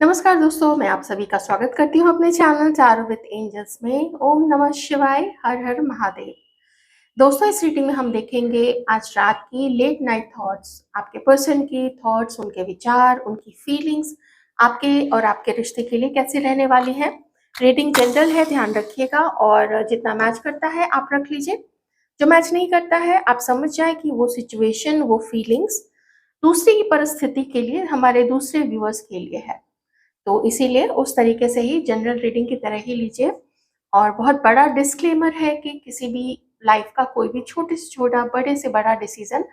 नमस्कार दोस्तों, मैं आप सभी का स्वागत करती हूँ अपने चैनल चारू विद एंजल्स में। ओम नमः शिवाय, हर हर महादेव। दोस्तों, इस रीडिंग में हम देखेंगे आज रात की लेट नाइट थॉट्स, आपके पर्सन की थॉट्स, उनके विचार, उनकी फीलिंग्स आपके और आपके रिश्ते के लिए कैसे रहने वाली हैं। रीडिंग जनरल है, ध्यान रखिएगा, और जितना मैच करता है आप रख लीजिए। जो मैच नहीं करता है आप समझ जाए कि वो सिचुएशन, वो फीलिंग्स दूसरी की परिस्थिति के लिए, हमारे दूसरे व्यूअर्स के लिए है। तो इसीलिए उस तरीके से ही जनरल रीडिंग की तरह ही लीजिए। और बहुत बड़ा डिस्क्लेमर है कि किसी भी लाइफ का कोई भी छोटे से छोटा, बड़े से बड़ा डिसीजन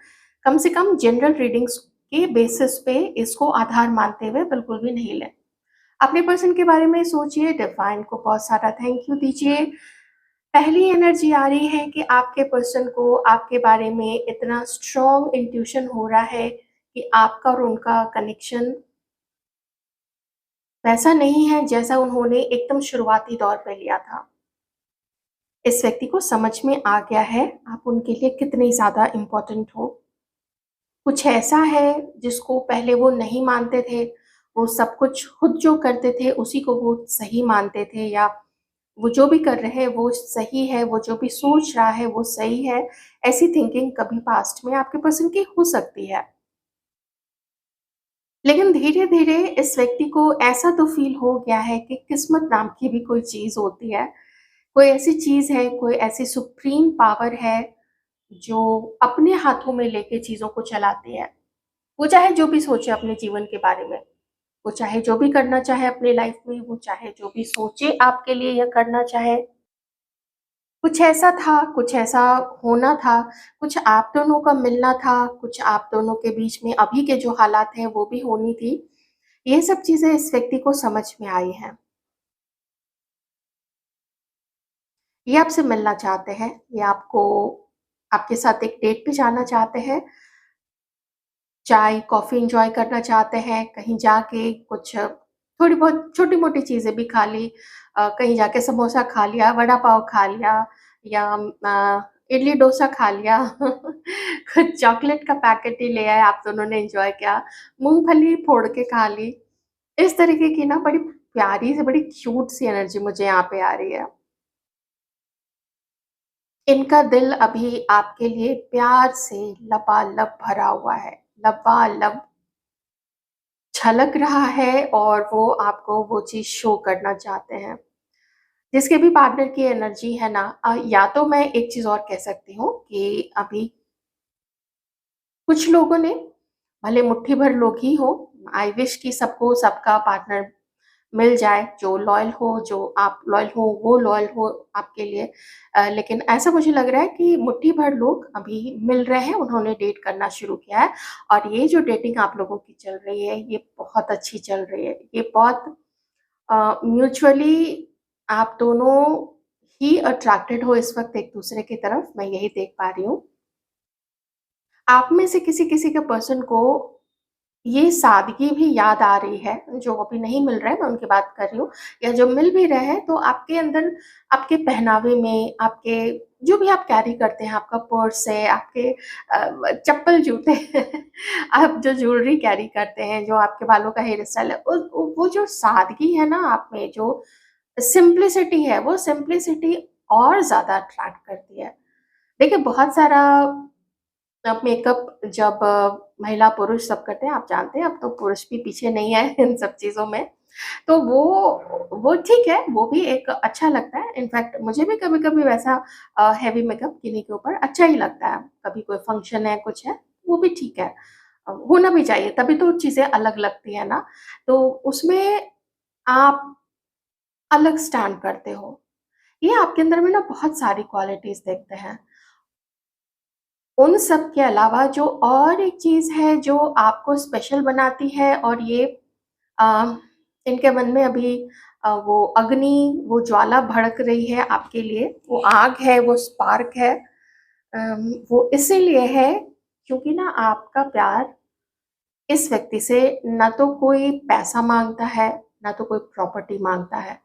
कम से कम जनरल रीडिंग्स के बेसिस पे इसको आधार मानते हुए बिल्कुल भी नहीं लें। अपने पर्सन के बारे में सोचिए, डिवाइन को बहुत सारा थैंक यू दीजिए। पहली एनर्जी आ रही है कि आपके पर्सन को आपके बारे में इतना स्ट्रॉन्ग इंट्यूशन हो रहा है कि आपका और उनका कनेक्शन वैसा नहीं है जैसा उन्होंने एकदम शुरुआती दौर पे लिया था। इस व्यक्ति को समझ में आ गया है आप उनके लिए कितने ज़्यादा इम्पोर्टेंट हो। कुछ ऐसा है जिसको पहले वो नहीं मानते थे, वो सब कुछ खुद जो करते थे उसी को वो सही मानते थे, या वो जो भी कर रहे हैं वो सही है, वो जो भी सोच रहा है वो सही है। ऐसी थिंकिंग कभी पास्ट में आपके पर्सन की हो सकती है, लेकिन धीरे-धीरे इस व्यक्ति को ऐसा तो फ़ील हो गया है कि किस्मत नाम की भी कोई चीज़ होती है। कोई ऐसी चीज़ है, कोई ऐसी सुप्रीम पावर है, जो अपने हाथों में लेके चीज़ों को चलाती है। वो चाहे जो भी सोचे अपने जीवन के बारे में, वो चाहे जो भी करना चाहे अपनी लाइफ़ में, वो चाहे जो भी सोचे आपके लिए या करना चाहे। कुछ ऐसा था, कुछ ऐसा होना था, कुछ आप दोनों का मिलना था, कुछ आप दोनों के बीच में अभी के जो हालात हैं वो भी होनी थी। ये सब चीज़ें इस व्यक्ति को समझ में आई हैं। ये आपसे मिलना चाहते हैं, ये आपको आपके साथ एक डेट पे जाना चाहते हैं, चाय, कॉफ़ी एन्जॉय करना चाहते हैं, कहीं जाके कुछ थोड़ी बहुत छोटी-मोटी चीज़ें भी खा ली, कहीं जाके समोसा खा लिया, वड़ा पाव खा लिया, या इडली डोसा खा लिया, कुछ चॉकलेट का पैकेट ही ले आए, आप दोनों ने एन्जॉय किया, मूँगफली फोड़ के खा ली। इस तरीके की ना बड़ी प्यारी सी, बड़ी क्यूट सी एनर्जी मुझे यहाँ पे आ रही है। इनका दिल अभी आपके लिए प्यार से लबालब भरा हुआ है, लबालब छलक रहा है, और वो आपको वो चीज़ शो करना चाहते हैं। जिसके भी पार्टनर की एनर्जी है ना, या तो मैं एक चीज़ और कह सकती हूँ कि अभी कुछ लोगों ने, भले मुट्ठी भर लोग ही हो, आई विश कि सबको सबका पार्टनर मिल जाए, जो लॉयल हो, जो आप लॉयल हो, वो लॉयल हो आपके लिए। लेकिन ऐसा मुझे लग रहा है कि मुट्ठी भर लोग अभी मिल रहे हैं, उन्होंने डेट करना शुरू किया है, और ये जो डेटिंग आप लोगों की चल रही है, ये बहुत अच्छी चल रही है। ये बहुत म्यूचुअली आप दोनों ही अट्रैक्टेड हो इस वक़्त एक-दूसरे की तरफ, मैं यही देख पा रही हूँ। आप में से किसी-किसी के पर्सन को ये सादगी भी याद आ रही है, जो अभी नहीं मिल रहा है, मैं उनकी बात कर रही हूँ, या जो मिल भी रहे हैं, तो आपके अंदर, आपके पहनावे में, आपके जो भी आप कैरी करते हैं, आपका पर्स है, आपके चप्पल-जूते हैं, आप जो ज्वेलरी कैरी करते हैं, जो आपके बालों का हेयर स्टाइल है, वो जो सादगी है ना आप में, जो सिम्प्लिसिटी है, वो सिम्प्लिसिटी और ज़्यादा अट्रैक्ट करती है। देखिए, बहुत सारा अब मेकअप जब महिला पुरुष सब करते हैं, आप जानते हैं, अब तो पुरुष भी पीछे नहीं है इन सब चीज़ों में। तो वो ठीक है, वो भी एक अच्छा लगता है। इनफैक्ट मुझे भी कभी-कभी वैसा हेवी मेकअप किन्हीं के ऊपर अच्छा ही लगता है। कभी कोई फंक्शन है, कुछ है, वो भी ठीक है। होना भी चाहिए, तभी तो चीज़ें अलग लगती है ना। तो उसमें आप अलग स्टैंड करते हो। ये आपके अंदर में ना बहुत सारी क्वालिटीज़ देखते हैं। उन सब के अलावा जो और एक चीज़ है जो आपको स्पेशल बनाती है, और ये अ, इनके मन में अभी वो अग्नि, वो ज्वाला भड़क रही है आपके लिए, वो आग है, वो स्पार्क है। वो इसीलिए है क्योंकि ना आपका प्यार इस व्यक्ति से ना तो कोई पैसा माँगता है, ना तो कोई प्रॉपर्टी माँगता है,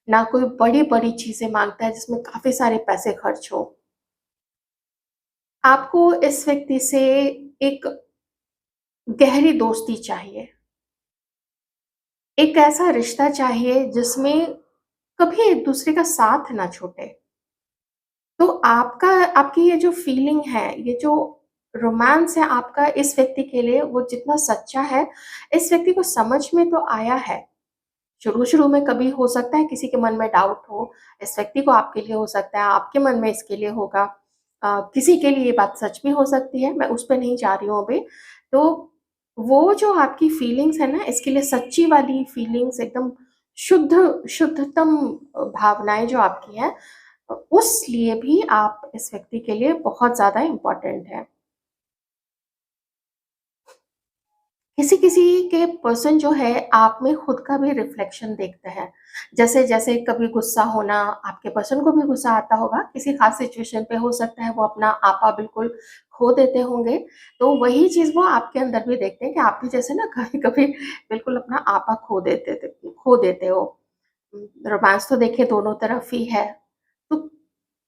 ना कोई बड़ी-बड़ी चीज़ें माँगता है जिसमें काफ़ी सारे पैसे खर्च हों। आपको इस व्यक्ति से एक गहरी दोस्ती चाहिए। एक ऐसा रिश्ता चाहिए जिसमें कभी एक-दूसरे का साथ ना छूटे। तो आपका आपकी ये जो फीलिंग है, ये जो रोमांस है आपका इस व्यक्ति के लिए वो जितना सच्चा है, इस व्यक्ति को समझ में तो आया है। शुरू-शुरू में कभी हो सकता है किसी के मन में डाउट हो, इस व्यक्ति को आपके लिए हो सकता है, आपके मन में इसके लिए होगा। किसी के लिए ये बात सच भी हो सकती है, मैं उस पे नहीं जा रही हूँ अभी। तो वो जो आपकी फीलिंग्स है ना, इसके लिए सच्ची वाली फीलिंग्स एकदम शुद्धतम भावनाएँ जो आपकी हैं उस लिए भी आप इस व्यक्ति के लिए बहुत ज़्यादा इम्पोर्टेंट हैं। किसी-किसी के पर्सन जो है आप में खुद का भी रिफ्लेक्शन देखते हैं। जैसे-जैसे कभी गुस्सा होना, आपके पर्सन को भी गुस्सा आता होगा, किसी ख़ास सिचुएशन पे हो सकता है वो अपना आपा बिल्कुल खो देते होंगे, तो वही चीज़ वो आपके अंदर भी देखते हैं कि आप भी जैसे ना कभी-कभी बिल्कुल अपना आपा खो देते हो। रोमांस तो देखिए दोनों तरफ ही है। तो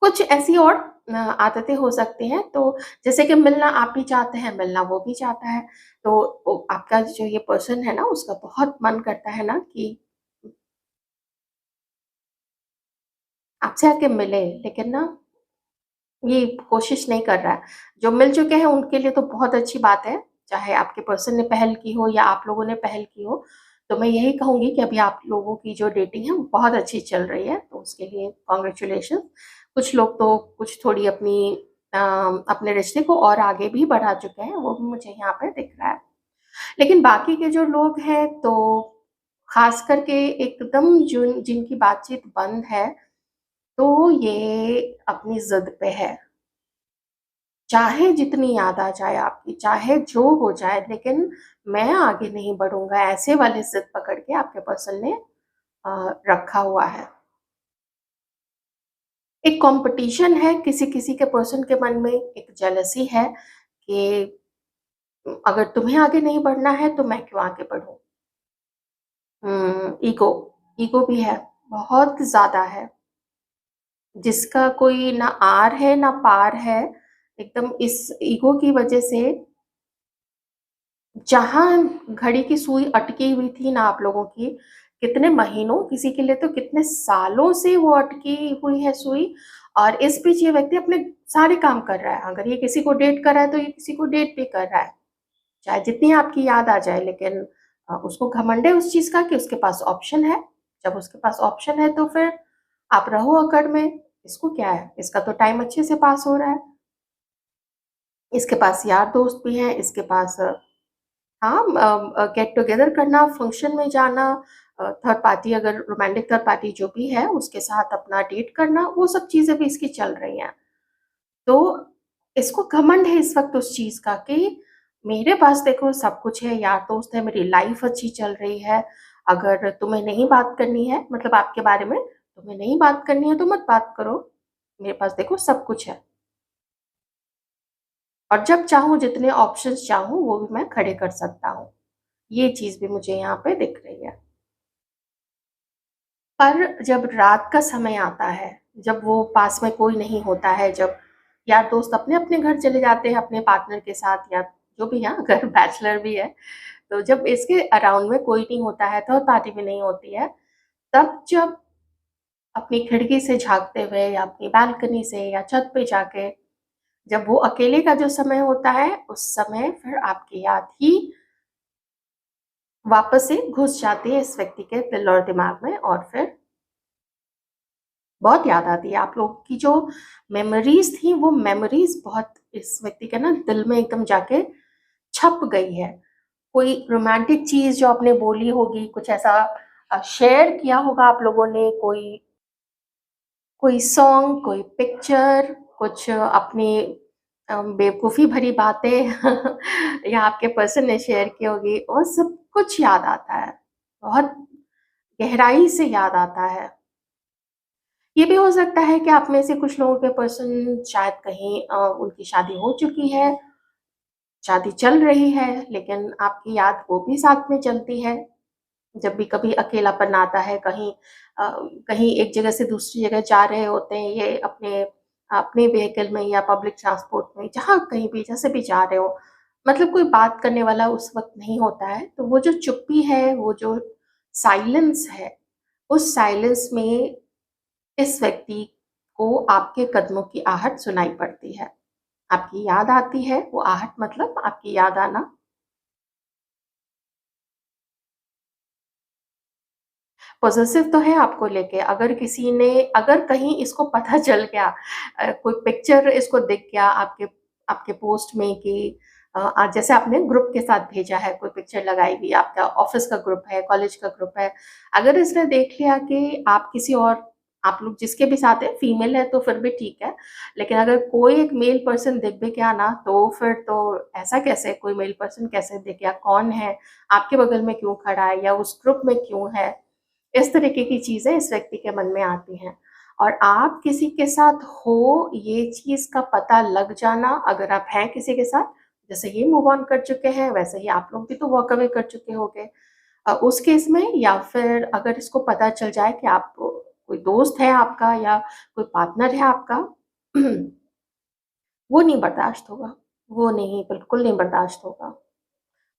कुछ ऐसी और आदतें हो सकती हैं, तो जैसे कि मिलना आप भी चाहते हैं, मिलना वो भी चाहता है, तो आपका जो ये पर्सन है ना, उसका बहुत मन करता है ना कि आपसे आके मिले, लेकिन ना ये कोशिश नहीं कर रहा है। जो मिल चुके हैं उनके लिए तो बहुत अच्छी बात है, चाहे आपके पर्सन ने पहल की हो या आप लोगों ने पहल की हो। तो मैं यही कहूँगी कि अभी आप लोगों की जो डेटिंग है वो बहुत अच्छी चल रही है, तो उसके लिए कांग्रेचुलेशंस। कुछ लोग तो कुछ थोड़ी अ, अपने रिश्ते को और आगे भी बढ़ा चुके हैं, वो भी मुझे यहाँ पे दिख रहा है। लेकिन बाकी के जो लोग हैं तो ख़ास करके एकदम जिनकी बातचीत बंद है, तो ये अपनी ज़िद पे है। चाहे जितनी याद आ जाए आपकी, चाहे जो हो जाए, लेकिन मैं आगे नहीं बढ़ूँगा, ऐसे वाली ज़िद पकड़ के आपके पर्सन ने रखा हुआ है। एक कॉम्पिटिशन है किसी-किसी के पर्सन के मन में, एक जेलसी है कि अगर तुम्हें आगे नहीं बढ़ना है, तो मैं क्यों आगे बढ़ूँ? ईगो, ईगो भी है, बहुत ज़्यादा है। जिसका कोई ना आर है, ना पार है, एकदम इस ईगो की वज़ह से जहाँ घड़ी की सुई अटकी हुई थी ना आप लोगों की, कितने महीनों, किसी के लिए तो कितने सालों से वो अटकी हुई है सुई और इस बीच ये व्यक्ति अपने सारे काम कर रहा है। अगर ये किसी को डेट कर रहा है, तो ये किसी को डेट भी कर रहा है। चाहे जितनी आपकी याद आ जाए, लेकिन उसको घमंड है उस चीज़ का कि उसके पास ऑप्शन है। जब उसके पास ऑप्शन है, तो फिर आप रहो अकड़ में, इसको क्या है? इसका तो टाइम अच्छे से पास हो रहा है। इसके पास यार दोस्त भी हैं, इसके पास हाँ, गेट टुगेदर करना, फंक्शन में जाना, थर्ड पार्टी अगर रोमांटिक थर्ड पार्टी जो भी है, उसके साथ अपना डेट करना, वो सब चीज़ें भी इसकी चल रही हैं। तो इसको घमंड है इस वक़्त उस चीज़ का कि मेरे पास देखो सब कुछ है, यार दोस्त है, मेरी लाइफ़ अच्छी चल रही है। अगर तुम्हें नहीं बात करनी है मतलब आपके बारे में, तुम्हें नहीं बात करनी है तो मत बात करो। मेरे पास देखो सब कुछ है और जब चाहूँ जितने ऑप्शंस चाहूँ वो भी मैं खड़े कर सकता हूँ। ये चीज़ भी मुझे यहाँ पे दिख रही है। पर जब रात का समय आता है, जब वो पास में कोई नहीं होता है, जब यार दोस्त अपने-अपने घर चले जाते हैं अपने पार्टनर के साथ या जो भी है अगर बैचलर भी है, तो जब इसके अराउंड में कोई नहीं होता है, थर्ड पार्टी भी नहीं होती है, तब जब अपनी खिड़की से झाँकते हुए या अपनी बालकनी से या छत पे जाके जब वो अकेले का जो समय होता है, उस समय फिर आपकी याद ही वापस से घुस जाती है इस व्यक्ति के दिल और दिमाग में और फिर बहुत याद आती है। आप लोगों की जो मेमोरीज़ थी, वो मेमोरीज़ बहुत इस व्यक्ति के ना दिल में एकदम जाके छप गई है। कोई रोमांटिक चीज़ जो आपने बोली होगी, कुछ ऐसा शेयर किया होगा आप लोगों ने, कोई कोई सॉन्ग, कोई पिक्चर, कुछ अपनी बेवकूफ़ी भरी बातें या आपके पर्सन ने शेयर की होगी, वो सब कुछ याद आता है। बहुत गहराई से याद आता है। ये भी हो सकता है कि आप में से कुछ लोगों के पर्सन शायद कहीं उनकी शादी हो चुकी है, शादी चल रही है, लेकिन आपकी याद वो भी साथ में चलती है। जब भी कभी अकेलापन आता है, कहीं एक जगह से दूसरी जगह जा रहे होते हैं, ये अपने अपने व्हीकल में या पब्लिक ट्रांसपोर्ट में, जहाँ कहीं भी जैसे भी जा रहे हो, मतलब कोई बात करने वाला उस वक़्त नहीं होता है, तो वो जो चुप्पी है, वो जो साइलेंस है, उस साइलेंस में इस व्यक्ति को आपके कदमों की आहट सुनाई पड़ती है। आपकी याद आती है, वो आहट मतलब आपकी याद आना। पॉसेसिव तो है आपको लेके, अगर किसी ने अगर कहीं इसको पता चल गया, कोई पिक्चर इसको दिख गया आपके आपके पोस्ट में कि आज जैसे आपने ग्रुप के साथ भेजा है, कोई पिक्चर लगाई हुई, आपका ऑफिस का ग्रुप है, कॉलेज का ग्रुप है, अगर इसने देख लिया कि आप किसी और आप लोग जिसके भी साथ हैं, फीमेल है तो फिर भी ठीक है, लेकिन अगर कोई एक मेल पर्सन दिख भी गया ना, तो फिर तो ऐसा कैसे कोई मेल पर्सन कैसे दिख गया, कौन है, आपके बगल में क्यों खड़ा है या उस ग्रुप में क्यों है, इस तरीके की चीज़ें इस व्यक्ति के मन में आती हैं। और आप किसी के साथ हो, ये चीज़ का पता लग जाना, अगर आप हैं किसी के साथ, जैसे ये मूव ऑन कर चुके हैं, वैसे ही आप लोग भी तो वॉक अवे कर चुके होंगे। उस केस में या फिर अगर इसको पता चल जाए कि आप कोई दोस्त है आपका या कोई पार्टनर है आपका, वो नहीं बर्दाश्त होगा। वो नहीं, बिल्कुल नहीं बर्दाश्त होगा।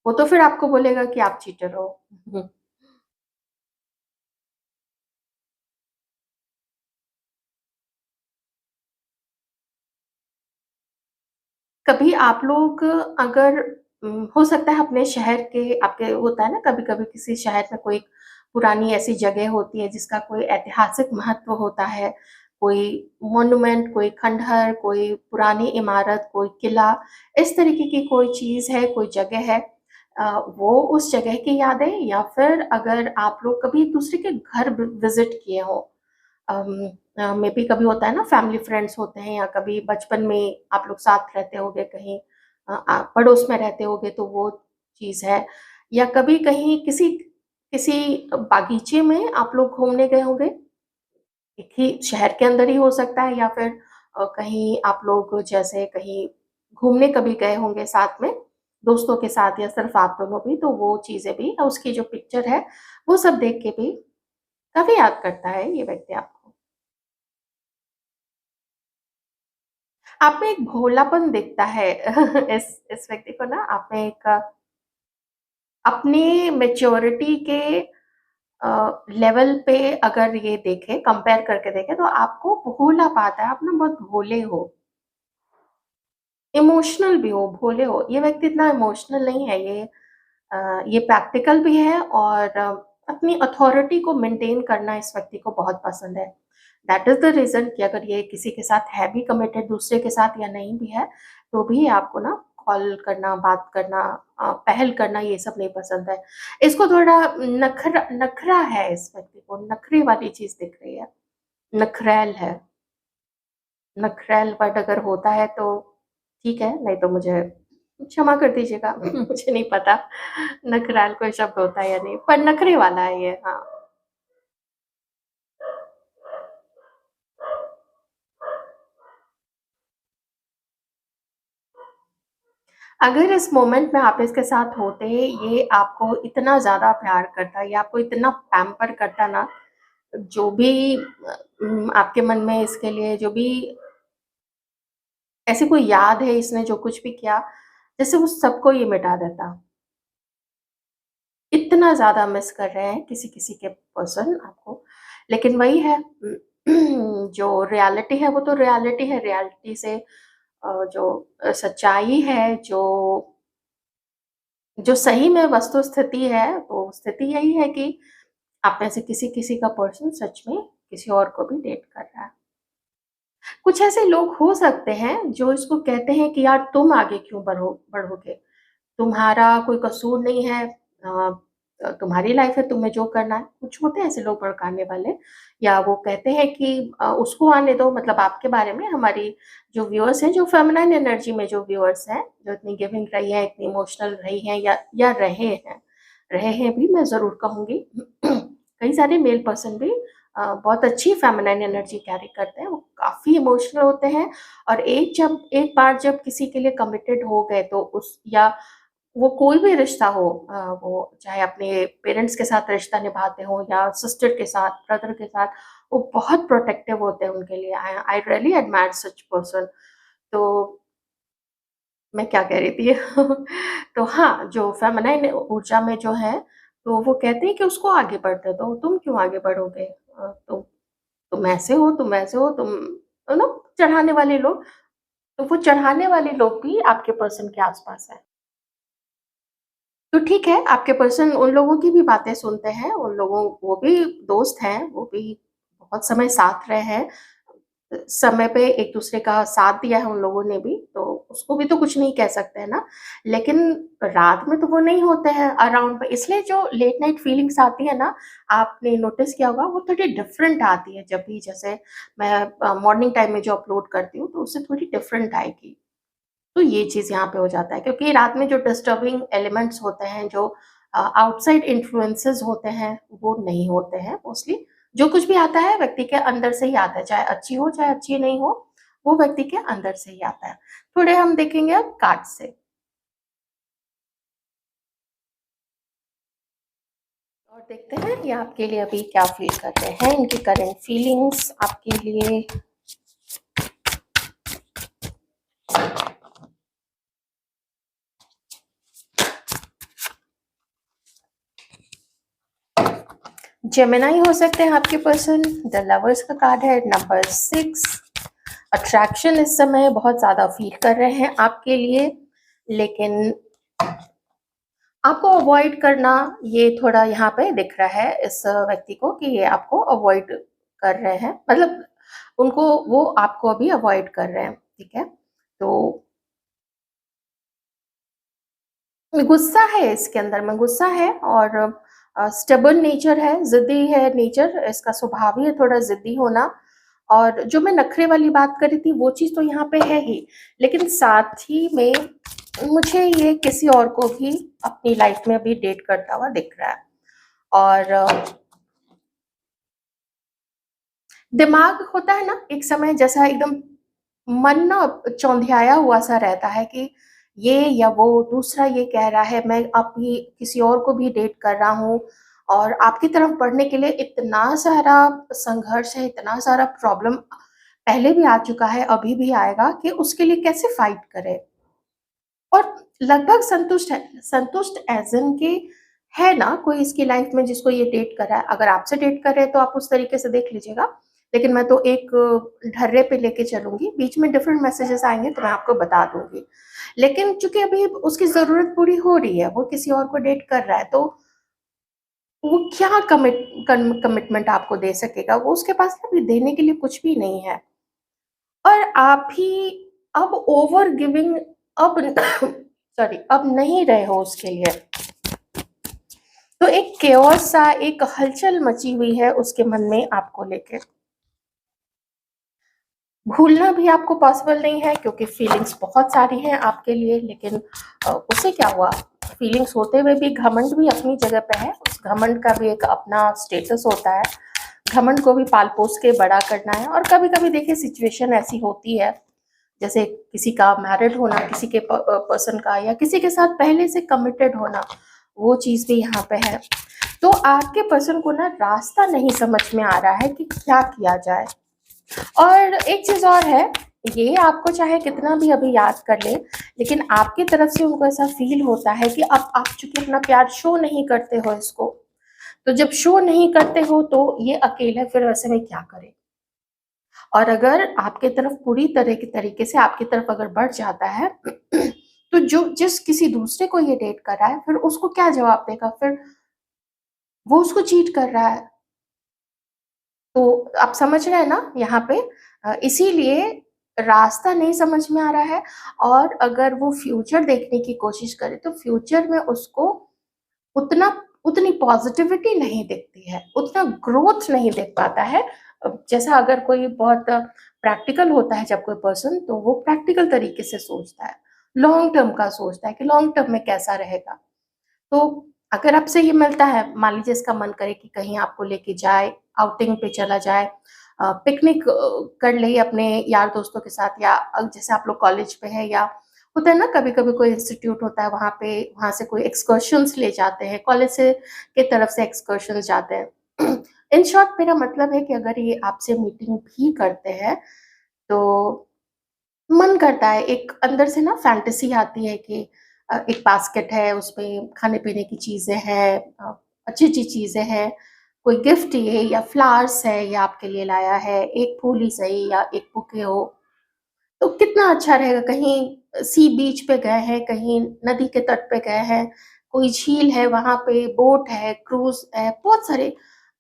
वो तो फिर आपको बोलेगा कि आप चीटर हो। कभी आप लोग अगर हो सकता है अपने शहर के आपके होता है ना कभी-कभी किसी शहर में कोई पुरानी ऐसी जगह होती है जिसका कोई ऐतिहासिक महत्व होता है, कोई मॉन्यूमेंट, कोई खंडहर, कोई पुरानी इमारत, कोई किला, इस तरीके की कोई चीज़ है, कोई जगह है। वो उस जगह की यादें या फिर अगर आप लोग कभी दूसरे के घर विज़िट किए हों, मे बी कभी होता है ना फैमिली फ्रेंड्स होते हैं या कभी बचपन में आप लोग साथ रहते होंगे कहीं पड़ोस में रहते होंगे तो वो चीज़ है या कभी कहीं किसी किसी बागीचे में आप लोग घूमने गए होंगे, एक ही शहर के अंदर ही हो सकता है या फिर कहीं आप लोग जैसे कहीं घूमने कभी गए होंगे साथ में, दोस्तों के साथ या सिर्फ आप दोनों भी, तो वो चीज़ें भी उसकी जो पिक्चर है, वो सब देख के भी काफ़ी याद करता है ये व्यक्ति आपको। आप में एक भोलापन दिखता है इस व्यक्ति को ना आप में एक अपनी मैच्योरिटी के लेवल पे अगर ये देखें, कंपेयर करके देखें तो आपको भोलापन आता है, आप ना बहुत भोले हो, इमोशनल भी हो, भोले हो। ये व्यक्ति इतना इमोशनल नहीं है, ये प्रैक्टिकल भी है और अपनी अथॉरिटी को मेंटेन करना इस व्यक्ति को बहुत पसंद है। दैट इज़ द रीज़न कि अगर ये किसी के साथ है भी कमिटेड दूसरे के साथ या नहीं भी है, तो भी आपको ना कॉल करना, बात करना, पहल करना ये सब नहीं पसंद है। इसको थोड़ा नखरा है इस व्यक्ति को, नखरे वाली चीज़ दिख रही है, नखरैल है। नखरैल वर्ड अगर होता है तो ठीक है, नहीं तो मुझे क्षमा कर दीजिएगा मुझे नहीं पता नखरैल कोई शब्द होता है या नहीं, पर नखरे वाला है ये, हाँ। अगर इस मोमेंट में आप इसके साथ होते, ये आपको इतना ज़्यादा प्यार करता, ये आपको इतना पैम्पर करता ना, जो भी आपके मन में इसके लिए जो भी ऐसी कोई याद है इसने जो कुछ भी किया, जैसे वो सबको ये मिटा देता। इतना ज़्यादा मिस कर रहे हैं किसी-किसी के पर्सन आपको। लेकिन वही है जो रियलिटी है वो तो रियलिटी है, रियलिटी से जो सच्चाई है, जो सही में वस्तु स्थिति है, वो स्थिति यही है कि आप में से किसी-किसी का पर्सन सच में किसी और को भी डेट कर रहा है। कुछ ऐसे लोग हो सकते हैं जो इसको कहते हैं कि यार तुम आगे क्यों बढ़ोगे? तुम्हारा कोई कसूर नहीं है, तुम्हारी लाइफ है, तुम्हें जो करना है। कुछ होते हैं ऐसे लोग भड़काने वाले या वो कहते हैं कि उसको आने दो, मतलब आपके बारे में हमारी जो व्यूअर्स हैं, जो फेमिनाइन एनर्जी में जो व्यूअर्स हैं, जो इतनी गिविंग रही हैं, इतनी इमोशनल रही हैं या रहे हैं भी मैं ज़रूर कहूँगी। कई सारे मेल पर्सन भी बहुत अच्छी फेमिनाइन एनर्जी कैरी करते हैं, वो काफ़ी इमोशनल होते हैं और एक बार जब किसी के लिए कमिटेड हो गए तो उस या वो कोई भी रिश्ता हो, वो चाहे अपने पेरेंट्स के साथ रिश्ता निभाते हों या सिस्टर के साथ, ब्रदर के साथ, वो बहुत प्रोटेक्टिव होते हैं उनके लिए। I I really admire such person. तो मैं क्या कह रही थी? तो हाँ, जो फेमिनाइन ऊर्जा में जो है, तो वो कहते हैं कि उसको आगे बढ़ने दो, तुम क्यों आगे बढ़ोगे? तुम ऐसे हो, तुम वैसे हो, तुम चढ़ाने वाले लोग। तो वो चढ़ाने वाले लोग भी आपके पर्सन के आस-पास हैं। तो ठीक है, आपके पर्सन उन लोगों की भी बातें सुनते हैं, उन लोगों वो भी दोस्त हैं, वो भी बहुत समय साथ रहे हैं। समय पे एक-दूसरे का साथ दिया है उन लोगों ने भी, तो उसको भी तो कुछ नहीं कह सकते हैं ना। लेकिन रात में तो वो नहीं होते हैं अराउंड पे, इसलिए जो लेट नाइट फीलिंग्स आती है ना, आपने नोटिस किया होगा वो थोड़ी डिफरेंट आती है जब भी जैसे मैं मॉर्निंग टाइम में जो अपलोड करती हूँ, तो उससे थोड़ी डिफरेंट आएगी। तो ये चीज़ यहाँ पे हो जाता है क्योंकि रात में जो डिस्टर्बिंग एलिमेंट्स होते हैं, जो आउटसाइड इन्फ्लुएंसेस होते हैं, वो नहीं होते हैं मोस्टली। जो कुछ भी आता है व्यक्ति के अंदर से ही आता है, चाहे अच्छी हो, चाहे अच्छी नहीं हो, वो व्यक्ति के अंदर से ही आता है। थोड़े हम देखेंगे अब कार्ड से और देखते हैं ये आपके लिए अभी क्या फ़ील कर रहे हैं, इनकी करंट फीलिंग्स आपके लिए। जेमिनी हो सकते हैं आपके पर्सन, द लवर्स का कार्ड है, नंबर 6। अट्रैक्शन इस समय बहुत ज़्यादा फ़ील कर रहे हैं आपके लिए, लेकिन आपको अवॉइड करना ये थोड़ा यहाँ पे दिख रहा है इस व्यक्ति को कि ये आपको अवॉइड कर रहे हैं, मतलब उनको वो आपको अभी अवॉइड कर रहे हैं, ठीक है? तो गुस्सा है इसके अंदर में, गुस्सा है और स्टबर्न नेचर है, ज़िद्दी है नेचर, इसका स्वभाव ही है थोड़ा ज़िद्दी होना। और जो मैं नखरे वाली बात कर रही थी वो चीज़ तो यहाँ पे है ही, लेकिन साथ ही में मुझे ये किसी और को भी अपनी लाइफ में अभी डेट करता हुआ दिख रहा है। और दिमाग होता है ना एक समय जैसा एकदम मन ना चौंधियाया हुआ सा रहता है कि ये या वो दूसरा ये कह रहा है, मैं अभी किसी और को भी डेट कर रहा हूँ और आपकी तरफ बढ़ने के लिए इतना सारा संघर्ष है, इतना सारा प्रॉब्लम पहले भी आ चुका है, अभी भी आएगा कि उसके लिए कैसे फाइट करे। और लगभग संतुष्ट है, संतुष्ट एज़ इन कि है ना कोई इसकी लाइफ में जिसको ये डेट कर रहा है। अगर आपसे डेट कर रहे हैं तो आप उस तरीके से देख लीजिएगा, लेकिन मैं तो एक ढर्रे पे लेके चलूँगी, बीच में डिफरेंट मैसेजेस आएँगे तो मैं आपको बता दूँगी। लेकिन चूँकि अभी उसकी ज़रूरत पूरी हो रही है, वो किसी और को डेट कर रहा है, तो वो क्या कमिटमेंट आपको दे सकेगा? वो उसके पास ना अभी देने के लिए कुछ भी नहीं है। और आप ही अब ओवर गिविंग अब सॉरी अब नहीं रहे हो उसके लिए। तो एक केओस सा, एक हलचल मची हुई है उसके मन में आपको लेके। भूलना भी आपको पॉसिबल नहीं है क्योंकि फीलिंग्स बहुत सारी हैं आपके लिए, लेकिन उससे क्या हुआ? फीलिंग्स होते हुए भी घमंड भी अपनी जगह पे है, उस घमंड का भी एक अपना स्टेटस होता है। घमंड को भी पाल-पोस के बड़ा करना है और कभी-कभी देखिए सिचुएशन ऐसी होती है, जैसे किसी का मैरिड होना, किसी के पर्सन का या किसी के साथ पहले से कमिटेड होना, वो चीज़ भी यहाँ पे है। तो आपके पर्सन को ना रास्ता नहीं समझ में आ रहा है कि क्या किया जाए। और एक चीज़ और है, ये आपको चाहे कितना भी अभी याद कर ले, लेकिन आपकी तरफ से उनको ऐसा फ़ील होता है कि अब आप चूँकि अपना प्यार शो नहीं करते हो इसको, तो जब शो नहीं करते हो तो ये अकेला फिर ऐसे में क्या करे? और अगर आपके तरफ पूरी तरह के तरीके से आपकी तरफ अगर बढ़ जाता है तो जो जिस किसी दूसरे को ये डेट कर रहा है, फिर उसको क्या जवाब देगा? फिर वो उसको चीट कर रहा है। तो आप समझ रहे हैं ना यहाँ पे? इसीलिए रास्ता नहीं समझ में आ रहा है और अगर वो फ्यूचर देखने की कोशिश करे तो फ्यूचर में उसको उतना उतनी पॉज़िटिविटी नहीं दिखती है, उतना ग्रोथ नहीं दिख पाता है। जैसा अगर कोई बहुत प्रैक्टिकल होता है जब कोई पर्सन, तो वो प्रैक्टिकल तरीके से सोचता है, लॉन्ग टर्म का सोचता है कि लॉन्ग टर्म में कैसा रहेगा। तो अगर आपसे ये मिलता है, मान लीजिए इसका मन करे कि कहीं आपको लेके जाए, आउटिंग पे चला जाए, पिकनिक कर ले अपने यार दोस्तों के साथ या जैसे आप लोग कॉलेज पे हैं या होता है ना कभी-कभी कोई इंस्टीट्यूट होता है वहाँ पे वहाँ से कोई एक्सकर्शंस ले जाते हैं, कॉलेज से की तरफ से एक्सकर्शंस जाते हैं। इन शॉर्ट मेरा मतलब है कि अगर ये आपसे मीटिंग भी करते हैं, तो मन करता है, एक अंदर से ना फैंटेसी आती है कि एक बास्केट है, उसमें खाने-पीने की चीज़ें हैं, अच्छी-अच्छी चीज़ें हैं, कोई गिफ्ट ये या फ्लावर्स है या आपके लिए लाया है, एक फूल ही सही या एक बुके हो, तो कितना अच्छा रहेगा। कहीं सी बीच पे गए हैं, कहीं नदी के तट पे गए हैं, कोई झील है वहाँ पे, बोट है, क्रूज़ है, बहुत सारे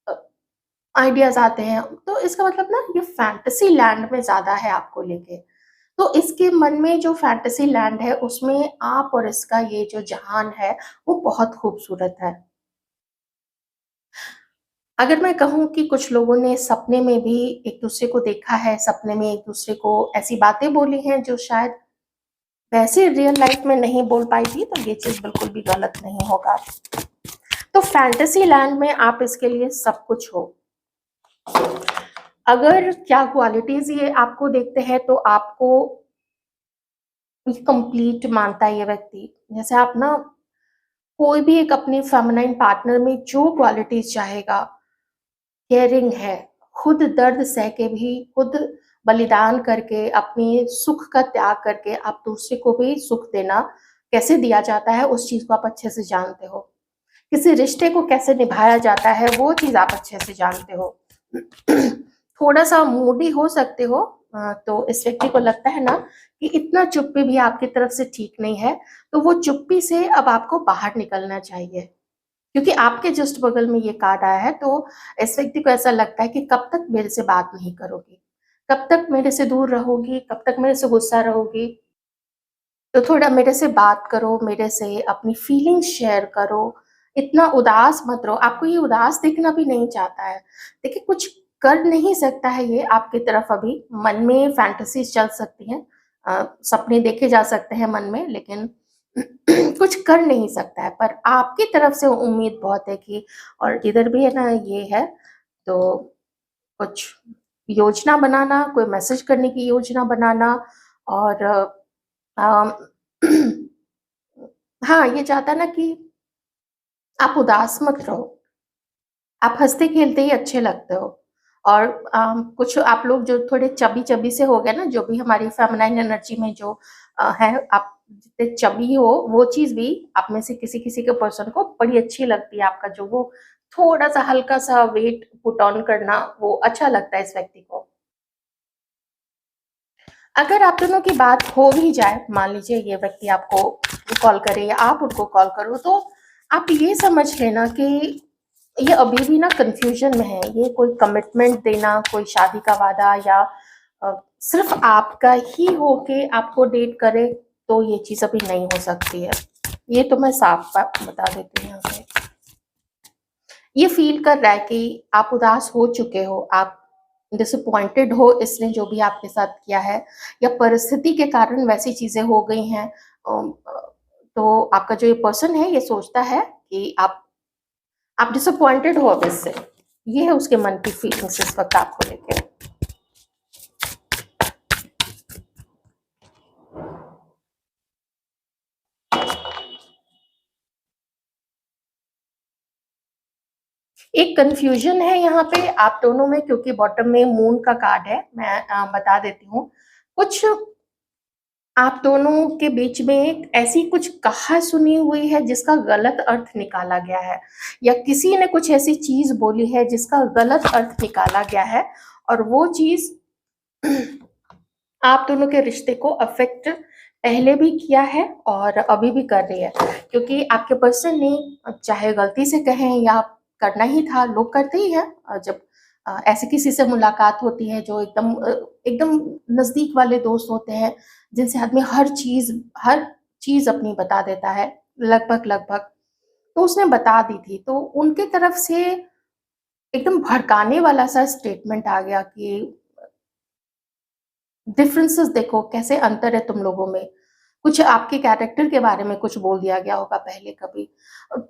अ, आइडियाज़ आते हैं। तो इसका मतलब ना ये फैंटेसी लैंड में ज़्यादा है आपको लेके। तो इसके मन में जो फैंटेसी लैंड है उसमें आप और इसका ये जो जहान है वो बहुत खूबसूरत है। अगर मैं कहूँ कि कुछ लोगों ने सपने में भी एक-दूसरे को देखा है, सपने में एक-दूसरे को ऐसी बातें बोली हैं जो शायद वैसे रियल लाइफ में नहीं बोल पाई थी, तो ये चीज़ बिल्कुल भी गलत नहीं होगा। तो फैंटेसी लैंड में आप इसके लिए सब कुछ हो। अगर क्या क्वालिटीज़ ये आपको देखते हैं तो आपको ये कंप्लीट मानता है ये व्यक्ति। जैसे आप ना कोई भी एक अपनी फेमिनाइन पार्टनर में जो क्वालिटीज़ चाहेगा, केयरिंग है, खुद दर्द सह के भी, खुद बलिदान करके, अपनी सुख का त्याग करके आप दूसरे को भी सुख देना कैसे दिया जाता है, उस चीज़ को आप अच्छे से जानते हो। किसी रिश्ते को कैसे निभाया जाता है, वो चीज़ आप अच्छे से जानते हो। थोड़ा-सा मूडी हो सकते हो तो इस व्यक्ति को लगता है ना कि इतना चुप्पी भी आपकी तरफ से ठीक नहीं है, तो वो चुप्पी से अब आपको बाहर निकलना चाहिए। क्योंकि आपके जस्ट बगल में ये कार्ड आया है, तो इस व्यक्ति को ऐसा लगता है कि कब तक मेरे से बात नहीं करोगी? कब तक मेरे से दूर रहोगी? कब तक मेरे से गुस्सा रहोगी? तो थोड़ा मेरे से बात करो, मेरे से अपनी फीलिंग्स शेयर करो, इतना उदास मत रहो। आपको ये उदास दिखना भी नहीं चाहता है। देखिए, कुछ कर नहीं सकता है ये आपकी तरफ अभी, मन में फैंटेसीज़ चल सकती हैं, सपने देखे जा सकते हैं मन में, लेकिन कुछ कर नहीं सकता है। पर आपकी तरफ से उम्मीद बहुत है कि और इधर भी है ना ये है, तो कुछ योजना बनाना, कोई मैसेज करने की योजना बनाना और अम, हाँ, ये चाहता है ना कि आप उदास मत रहो, आप हँसते-खेलते ही अच्छे लगते हो। और कुछ आप लोग जो थोड़े चबी-चबी से हो गए ना, जो भी हमारी फेमिनाइन एनर्जी में जो है, आप जितने चबी हो, वो चीज़ भी आप में से किसी-किसी के पर्सन को बड़ी अच्छी लगती है। आपका जो वो थोड़ा-सा हल्का-सा वेट पुट ऑन करना, वो अच्छा लगता है इस व्यक्ति को। अगर आप दोनों की बात हो भी जाए, मान लीजिए ये व्यक्ति आपको कॉल करे या आप उनको कॉल करो, तो आप ये समझ लेना कि ये अभी भी ना कन्फ्यूज़न में है। ये कोई कमिटमेंट देना, कोई शादी का वादा या सिर्फ़ आपका ही हो के आपको डेट करे, तो ये चीज़ अभी नहीं हो सकती है। ये तो मैं साफ बात बता देती हूँ यहाँ पे। ये फ़ील कर रहा है कि आप उदास हो चुके हो, आप डिसअपॉइंटेड हो इसने जो भी आपके साथ किया है, या परिस्थिति के कारण वैसी चीज़ें हो गई हैं। तो आपका जो ये पर्सन है ये सोचता है कि आप डिसअपॉइंटेड हो अब इससे। ये है उसके मन की फीलिंग्स इस वक़्त आपको लेके। एक कन्फ्यूज़न है यहाँ पे आप दोनों में, क्योंकि बॉटम में मून का कार्ड है। मैं बता देती हूँ। कुछ आप दोनों के बीच में एक ऐसी कुछ कहा सुनी हुई है जिसका गलत अर्थ निकाला गया है, या किसी ने कुछ ऐसी चीज़ बोली है जिसका गलत अर्थ निकाला गया है, और वो चीज़ आप दोनों के रिश्ते को अफ़ेक्ट पहले भी किया है और अभी भी कर रही है। क्योंकि आपके पर्सन ने, चाहे गलती से कहें या करना ही था, लोग करते ही हैं जब ऐसे किसी से मुलाकात होती है जो एकदम नज़दीक वाले दोस्त होते हैं, जिनसे आदमी हर चीज़ अपनी बता देता है, लगभग-लगभग। तो उसने बता दी थी, तो उनके तरफ से एकदम भड़काने वाला सा स्टेटमेंट आ गया कि डिफरेंसेस देखो, कैसे अंतर है तुम लोगों में। कुछ आपके कैरेक्टर के बारे में कुछ बोल दिया गया होगा पहले कभी।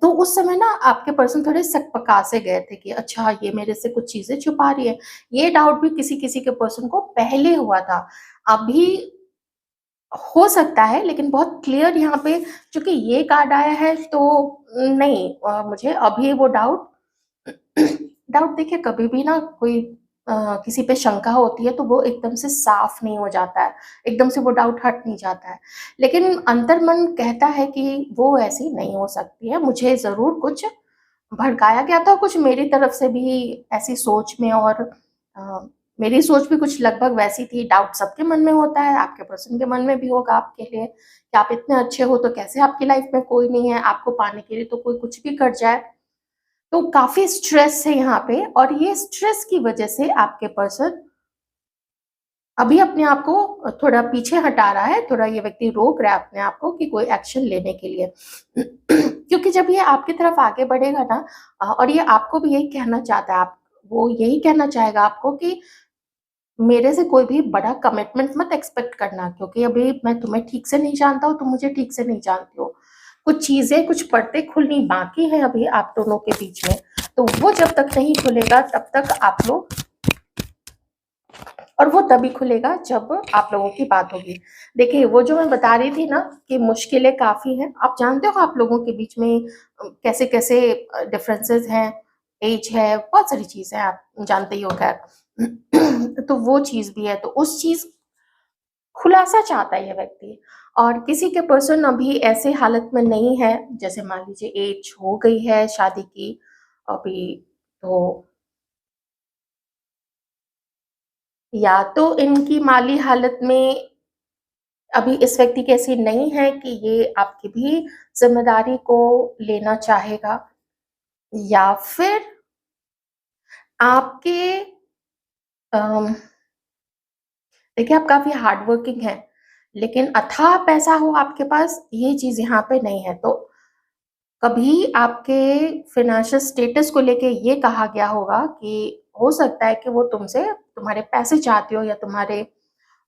तो उस समय ना आपके पर्सन थोड़े सकपका से गए थे कि अच्छा ये मेरे से कुछ चीज़ें छुपा रही है। ये डाउट भी किसी-किसी के पर्सन को पहले हुआ था। अभी हो सकता है, लेकिन बहुत क्लियर यहाँ पे चूँकि ये कार्ड आया है, तो नहीं, मुझे अभी वो डाउट डाउट देखिए, कभी भी ना कोई किसी पे शंका होती है तो वो एकदम से साफ नहीं हो जाता है, एकदम से वो डाउट हट नहीं जाता है। लेकिन अंतर्मन कहता है कि वो ऐसी नहीं हो सकती है, मुझे ज़रूर कुछ भड़काया गया था, कुछ मेरी तरफ से भी ऐसी सोच में, और अ, मेरी सोच भी कुछ लगभग वैसी थी। डाउट सबके मन में होता है, आपके पर्सन के मन में भी होगा आपके लिए कि आप इतने अच्छे हो तो कैसे आपकी लाइफ में कोई नहीं है, आपको पाने के लिए तो कोई कुछ भी कर जाए। तो काफ़ी स्ट्रेस है यहाँ पे, और ये स्ट्रेस की वजह से आपके पर्सन अभी अपने आप को थोड़ा पीछे हटा रहा है, थोड़ा ये व्यक्ति रोक रहा है अपने आप को कि कोई एक्शन लेने के लिए। क्योंकि जब ये आपकी तरफ आगे बढ़ेगा ना, और ये आपको भी यही कहना चाहता है, आप वो यही कहना चाहेगा आपको कि मेरे से कोई भी बड़ा कमिटमेंट मत एक्सपेक्ट करना, क्योंकि अभी मैं तुम्हें ठीक से नहीं जानता हूँ, तुम मुझे ठीक से नहीं जानते हो। कुछ चीज़ें, कुछ परतें खुलनी बाकी हैं अभी आप दोनों के बीच में, तो वो जब तक नहीं खुलेगा तब तक आप लोग, और वो तभी खुलेगा जब आप लोगों की बात होगी। देखिए, वो जो मैं बता रही थी ना कि मुश्किलें काफ़ी हैं, आप जानते हो आप लोगों के बीच में कैसे-कैसे डिफरेंसेस हैं, एज है, बहुत सारी चीज़ें हैं, आप जानते ही हो खैर। तो वो चीज़ भी है, तो उस चीज़ खुलासा चाहता है ये व्यक्ति। और किसी के पर्सन अभी ऐसे हालत में नहीं है, जैसे मान लीजिए एज हो गई है शादी की अभी, तो या तो इनकी माली हालत में अभी इस व्यक्ति की ऐसी नहीं है कि ये आपकी भी ज़िम्मेदारी को लेना चाहेगा, या फिर आपके अम, देखिए, आप काफ़ी हार्ड वर्किंग हैं, लेकिन अथाह पैसा हो आपके पास, ये चीज़ यहाँ पे नहीं है। तो कभी आपके फ़ाइनेंशियल स्टेटस को लेके ये कहा गया होगा कि हो सकता है कि वो तुमसे तुम्हारे पैसे चाहती हो, या तुम्हारे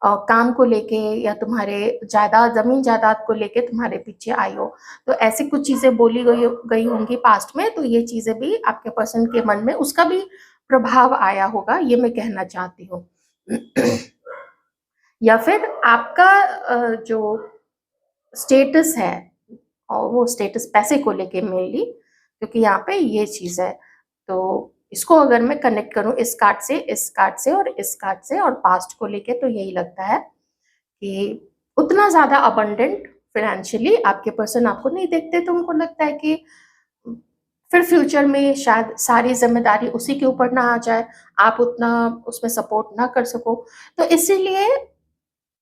काम को लेके, या तुम्हारे जायदाद, ज़मीन-जायदाद को लेके तुम्हारे पीछे आई हो। तो ऐसी कुछ चीज़ें बोली गई होंगी पास्ट में, तो ये चीज़ें भी आपके पर्सन के मन में उसका भी प्रभाव आया होगा, ये मैं कहना चाहती हूँ। या फिर आपका जो स्टेटस है, और वो स्टेटस पैसे को लेके मेनली, क्योंकि यहाँ पे ये चीज़ है। तो इसको अगर मैं कनेक्ट करूँ इस कार्ड से, इस कार्ड से और इस कार्ड से, और पास्ट को लेके, तो यही लगता है कि उतना ज़्यादा अबंडेंट फाइनेंशियली आपके पर्सन आपको नहीं देखते, तो उनको लगता है कि फिर फ्यूचर में शायद सारी ज़िम्मेदारी उसी के ऊपर ना आ जाए, आप उतना उसमें सपोर्ट ना कर सको। तो इसीलिए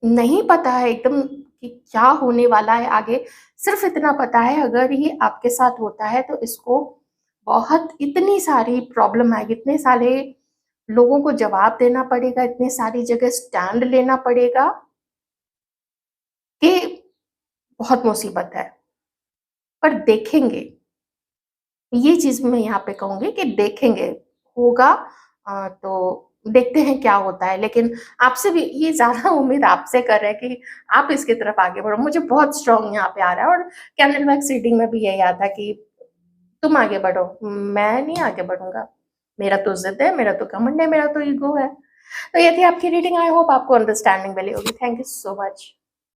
नहीं पता है एकदम कि क्या होने वाला है आगे। सिर्फ़ इतना पता है, अगर ये आपके साथ होता है तो इसको बहुत इतनी सारी प्रॉब्लम आएगी, इतने सारे लोगों को जवाब देना पड़ेगा, इतनी सारी जगह स्टैंड लेना पड़ेगा कि बहुत मुसीबत है। पर देखेंगे, ये चीज़ मैं यहाँ पे कहूँगी कि देखेंगे, होगा। तो देखते हैं क्या होता है। लेकिन आपसे भी ये ज़्यादा उम्मीद आपसे कर रहे हैं कि आप इसकी तरफ आगे बढ़ो। मुझे बहुत स्ट्रॉन्ग यहाँ पे आ रहा है, और कैंडल वैक्स रीडिंग में भी यही आता है कि तुम आगे बढ़ो, मैं नहीं आगे बढ़ूँगा। मेरा तो ज़िद है, मेरा तो घमंड है, मेरा तो ईगो है। तो ये थी आपकी रीडिंग। आई होप आपको अंडरस्टैंडिंग मिली होगी। Thank you so much.